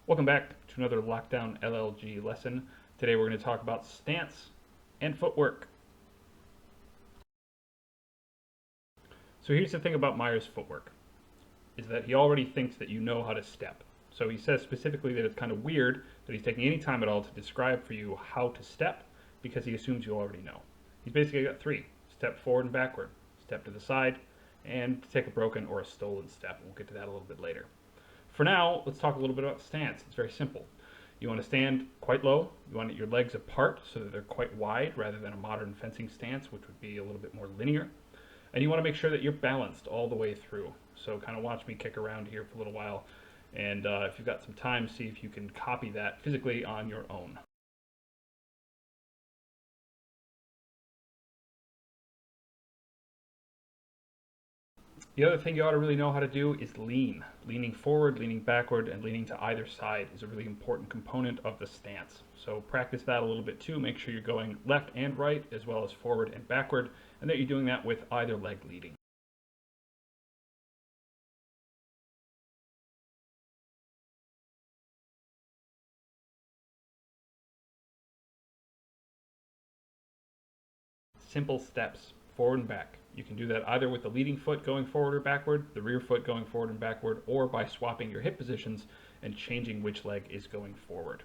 Welcome back to another Lockdown LLG lesson. Today we're going to talk about stance and footwork. So here's the thing about Meyer's footwork, is that he already thinks that you know how to step. So he says specifically that it's kind of weird that he's taking any time at all to describe for you how to step because he assumes you already know. He's basically got three: step forward and backward, step to the side, and to take a broken or a stolen step. We'll get to that a little bit later. For now, let's talk a little bit about stance. It's very simple. You want to stand quite low. You want your legs apart so that they're quite wide rather than a modern fencing stance, which would be a little bit more linear. And you want to make sure that you're balanced all the way through. So kind of watch me kick around here for a little while. And if you've got some time, see if you can copy that physically on your own. The other thing you ought to really know how to do is lean. Leaning forward, leaning backward, and leaning to either side is a really important component of the stance. So practice that a little bit too. Make sure you're going left and right as well as forward and backward, and that you're doing that with either leg leading. Simple steps, forward and back. You can do that either with the leading foot going forward or backward, the rear foot going forward and backward, or by swapping your hip positions and changing which leg is going forward.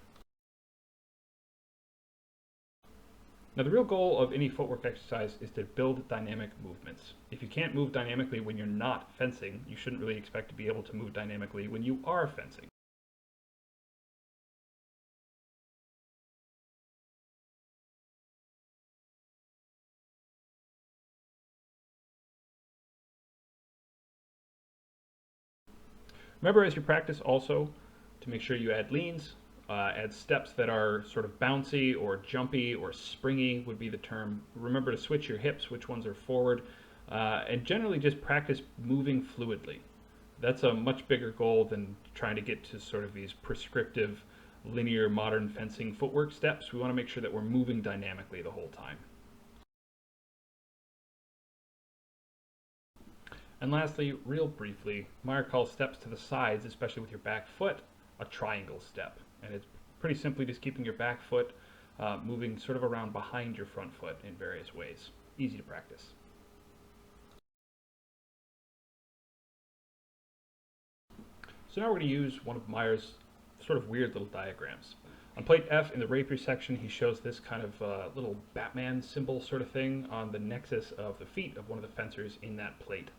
Now the real goal of any footwork exercise is to build dynamic movements. If you can't move dynamically when you're not fencing, you shouldn't really expect to be able to move dynamically when you are fencing. Remember as you practice also to make sure you add leans, add steps that are sort of bouncy or jumpy or springy would be the term. Remember to switch your hips, which ones are forward, and generally just practice moving fluidly. That's a much bigger goal than trying to get to sort of these prescriptive linear modern fencing footwork steps. We want to make sure that we're moving dynamically the whole time. And lastly, real briefly, Meyer calls steps to the sides, especially with your back foot, a triangle step. And it's pretty simply just keeping your back foot moving sort of around behind your front foot in various ways. Easy to practice. So now we're going to use one of Meyer's sort of weird little diagrams. On plate F in the rapier section, he shows this kind of little Batman symbol sort of thing on the nexus of the feet of one of the fencers in that plate.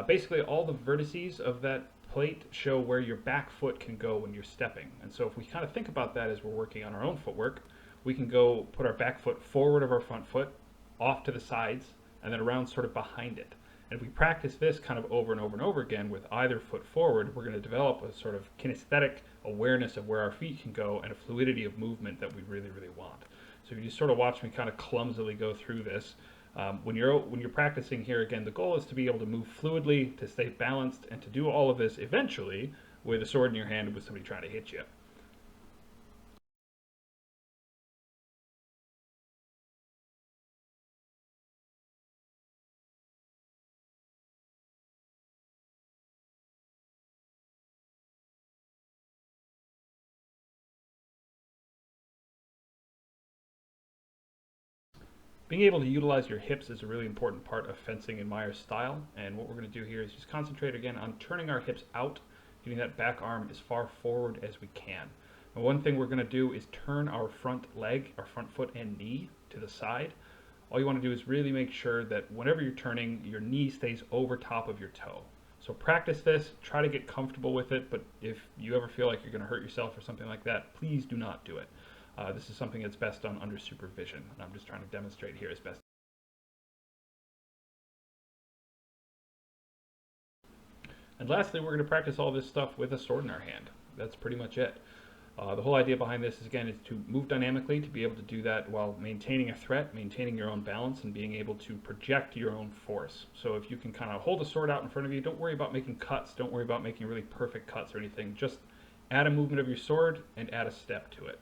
Basically, all the vertices of that plate show where your back foot can go when you're stepping. And so if we kind of think about that as we're working on our own footwork, we can go put our back foot forward of our front foot, off to the sides, and then around sort of behind it. And if we practice this kind of over and over and over again with either foot forward, we're going to develop a sort of kinesthetic awareness of where our feet can go and a fluidity of movement that we really, really want. So if you just sort of watch me kind of clumsily go through this, when you're practicing here again, the goal is to be able to move fluidly, to stay balanced, and to do all of this eventually with a sword in your hand with somebody trying to hit you. Being able to utilize your hips is a really important part of fencing in Meyer's style, and what we're going to do here is just concentrate again on turning our hips out, getting that back arm as far forward as we can. And one thing we're going to do is turn our front leg, our front foot and knee to the side. All you want to do is really make sure that whenever you're turning, your knee stays over top of your toe. So practice this, try to get comfortable with it, but if you ever feel like you're going to hurt yourself or something like that, please do not do it. This is something that's best done under supervision, and I'm just trying to demonstrate here as best. And lastly, we're going to practice all this stuff with a sword in our hand. That's pretty much it. The whole idea behind this is, again, is to move dynamically, to be able to do that while maintaining a threat, maintaining your own balance, and being able to project your own force. So if you can kind of hold a sword out in front of you, don't worry about making cuts, don't worry about making really perfect cuts or anything. Just add a movement of your sword and add a step to it.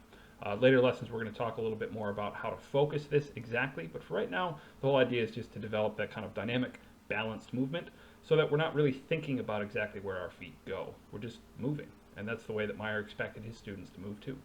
Later lessons we're going to talk a little bit more about how to focus this exactly, but for right now the whole idea is just to develop that kind of dynamic, balanced movement so that we're not really thinking about exactly where our feet go. We're just moving, And that's the way that Meyer expected his students to move too.